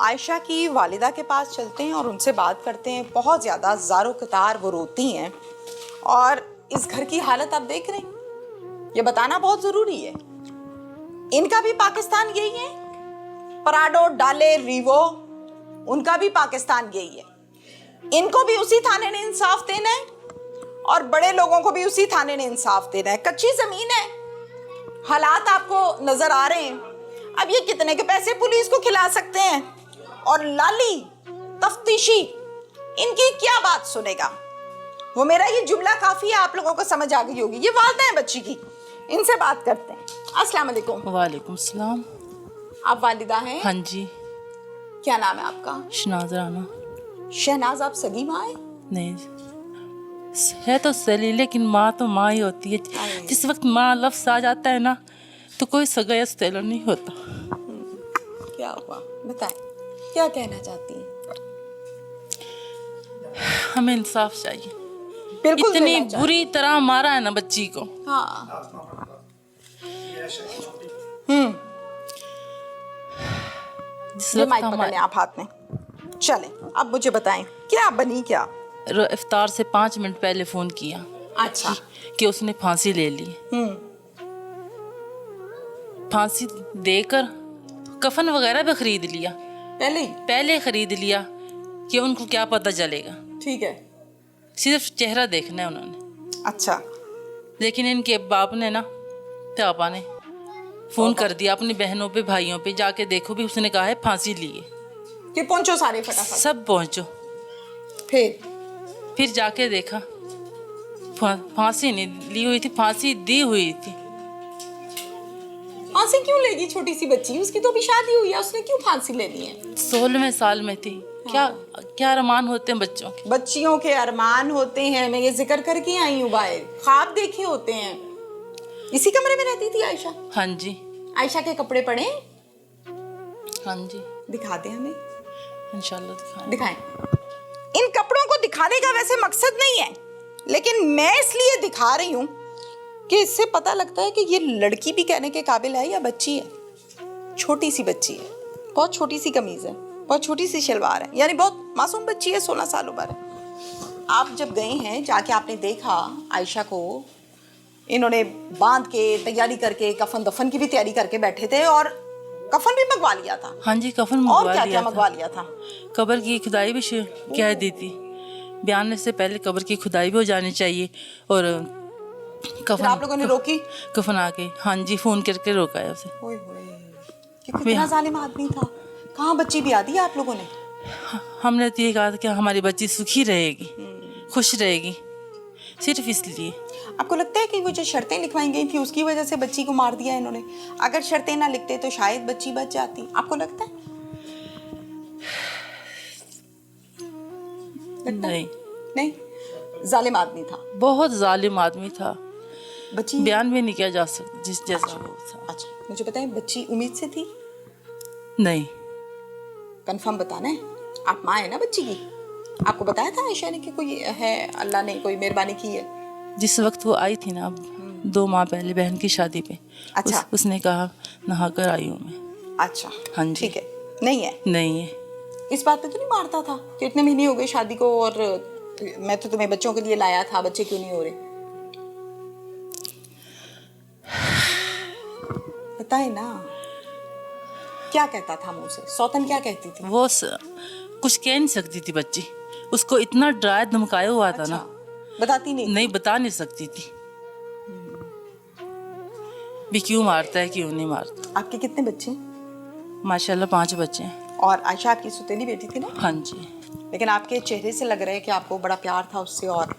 عائشہ کی والدہ کے پاس چلتے ہیں اور ان سے بات کرتے ہیں. بہت زیادہ زارو قطار وہ روتی ہیں اور اس گھر کی حالت آپ دیکھ رہے ہیں. یہ بتانا بہت ضروری ہے, ان کا بھی پاکستان یہی ہے, پراڈو ڈالے ریوو ان کا بھی پاکستان یہی ہے. ان کو بھی اسی تھانے نے انصاف دینا ہے اور بڑے لوگوں کو بھی اسی تھانے نے انصاف دینا ہے. کچی زمین ہے, حالات آپ کو نظر آ رہے ہیں. اب یہ کتنے کے پیسے پولیس کو کھلا سکتے ہیں, اور لالی تفتیشی ان کی کیا بات سنے گا. وہ میرا یہ جملہ کافی ہے, آپ لوگوں کو سمجھ آ گئی ہوگی. یہ والدہ ہیں بچی کی, ان سے بات کرتے ہیں. السلام علیکم. وعلیکم السلام. آپ والدہ ہیں؟ ہاں جی. کیا نام ہے آپ کا؟ شہناز رانا. شہناز, آپ سگی ماں ہیں؟ نہیں ہے تو سلی, لیکن ماں تو ماں ہی ہوتی ہے. جس وقت ماں لفظ آ جاتا ہے نا تو کوئی سگا یا سیلر نہیں ہوتا. کیا ہوا بتائیں, کیا کہنا چاہتی ہیں؟ ہمیں انصاف چاہیے. بالکل اتنی بری طرح مارا ہے نا بچی کو. ہاں یہ مائک پکڑ لیں آپ ہاتھ میں. چلیں اب مجھے بتائیں کیا بنی کیا؟ افطار سے 5 منٹ پہلے فون کیا. اچھا. کہ اس نے پھانسی لے لی. پھانسی دے کر کفن وغیرہ بھی خرید لیا. پہلے خرید لیا کہ ان کو کیا پتہ چلے گا. ٹھیک ہے. صرف چہرہ دیکھنا ہے انہوں نے. اچھا. لیکن ان کے باپ نے نا, پاپا نے فون کر دیا اپنی بہنوں پہ بھائیوں پہ, جا کے دیکھو بھی اس نے کہا ہے پھانسی لی ہے. کہ پہنچو سارے فٹافٹ. سب پہنچو. پھر جا کے دیکھا پھانسی نہیں لی ہوئی تھی, پھانسی دی ہوئی تھی. پھانسی کیوں لے گی چھوٹی سی بچی, اس کی تو بھی شادی ہوئی ہے, اس نے کیوں پھانسی لینی ہے؟ 16ویں سال میں تھی. کیا ارمان ہوتے ہیں بچوں کے. بچیوں کے ارمان ہوتے ہیں, میں یہ ذکر کر کے آئی ہوں باہر, خواب دیکھے ہوتے ہیں. اسی کمرے میں رہتی تھی عائشہ؟ ہاں جی. عائشہ کے کپڑے پڑے؟ ہاں جی. دکھا دیں ہمیں انشاءاللہ دکھائیں. ان کپڑوں کو دکھانے کا ویسے مقصد نہیں ہے, لیکن میں اس لیے دکھا رہی ہوں کہ اس سے پتہ لگتا ہے کہ یہ لڑکی بھی کہنے کے قابل ہے یا بچی ہے. چھوٹی سی بچی ہے, بہت چھوٹی سی قمیض ہے, بہت چھوٹی سی شلوار ہے, یعنی بہت معصوم بچی ہے, 16 سال عمر ہے. آپ جب گئے ہیں جا کے آپ نے دیکھا عائشہ کو, انہوں نے باندھ کے تیاری کر کے کفن دفن کی بھی تیاری کر کے بیٹھے تھے, اور کفن بھی منگوا لیا تھا. ہاں جی, کفن منگوا لیا. اور کیا کیا منگوا لیا تھا؟ قبر کی کھدائی بھی کہہ دی تھی. بیان سے پہلے قبر کی کھدائی بھی ہو جانی چاہیے. اور کفن آپ لوگوں نے روکی؟ کفن آ کے, ہاں جی, فون کر کے روکا ہے اسے. کتنا ظالم آدمی تھا. کہاں بچی بھی آدھی آپ لوگوں نے؟ ہم نے تو یہ کہا تھا کہ ہماری بچی سکھی رہے گی, خوش رہے گی, صرف اس لیے. آپ کو لگتا ہے کہ وہ جو شرطیں لکھوائی گئی تھی اس کی وجہ سے بچی کو مار دیا انہوں نے؟ اگر شرطیں نہ لکھتے تو شاید بچی بچ جاتی. آپ کو لگتا ہے؟ نہیں, ظالم آدمی تھا, بہت ظالم آدمی تھا. بچی بیان بھی نہیں کیا جا سکتا جس جیسا وہ تھا. اچھا مجھے بتائیں, بچی امید سے تھی؟ نہیں. کنفرم بتانا ہے, آپ ماں ہیں نا بچی کی. آپ کو بتایا تھا عائشہ نے کہ کوئی ہے, اللہ نے کوئی مہربانی کی ہے؟ جس وقت وہ آئی تھی نا 2 ماہ پہلے بہن کی شادی پہ, اچھا, اس نے کہا نہا کر آئی ہوں میں. اچھا ہاں جی. ٹھیک ہے. نہیں ہے؟ نہیں ہے. اس بات پہ تو نہیں مارتا تھا کہ اتنے مہینے ہو گئے شادی کو اور میں تو تمہیں بچوں کے لیے لایا تھا, بچے کیوں نہیں ہو رہے؟ بتائیں نا, کیا کہتا تھا منہ سے؟ سوتن کیا کہتی تھی؟ وہ کچھ کہہ نہیں سکتی تھی بچی, اس کو اتنا ڈرایا دھمکایا ہوا تھا نا. بتاتی نہیں بتا نہیں سکتی تھی بھی کیوں مارتا ہے کیوں نہیں مارتا. آپ کے کتنے بچے ہیں؟ ماشاءاللہ 5 بچے ہیں. اور عائشہ آپ کی ستیلی بیٹی تھی نا؟ ہاں جی. لیکن آپ کے چہرے سے لگ رہا ہے کہ آپ کو بڑا پیار تھا اس سے. اور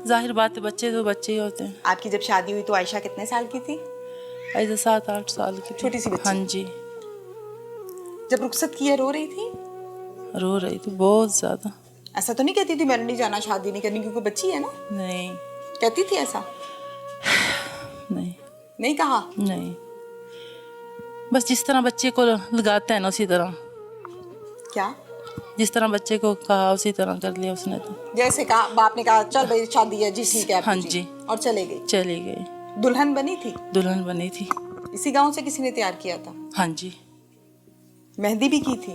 ظاہر بات ہے, بچے تو بچے ہی ہوتے ہیں. آپ کی جب شادی ہوئی تو عائشہ کتنے سال کی تھی؟ ایسے 7-8 سال کی, چھوٹی سی بچی. ہاں جی. جب رخصت کی ہے رو رہی تھی؟ رو رہی تھی بہت زیادہ. ایسا تو نہیں کہتی تھی میں نے نہیں جانا, شادی نہیں کرنی کیونکہ بچی ہے نا؟ نہیں. کہتی تھی ایسا؟ نہیں کہا؟ نہیں, بس جس طرح بچے کو لگاتا ہے نا اسی طرح. کیا؟ جس طرح بچے کو کہا اسی طرح کر لیا اس نے. تو جیسے کہا باپ نے کہا چل بھائی شادی ہے, جی ٹھیک ہے. ہاں جی. اور چلے گئی. دلہن بنی تھی؟ دلہن بنی تھی. اسی گاؤں سے کسی نے تیار کیا تھا؟ ہاں جی. مہندی بھی کی تھی؟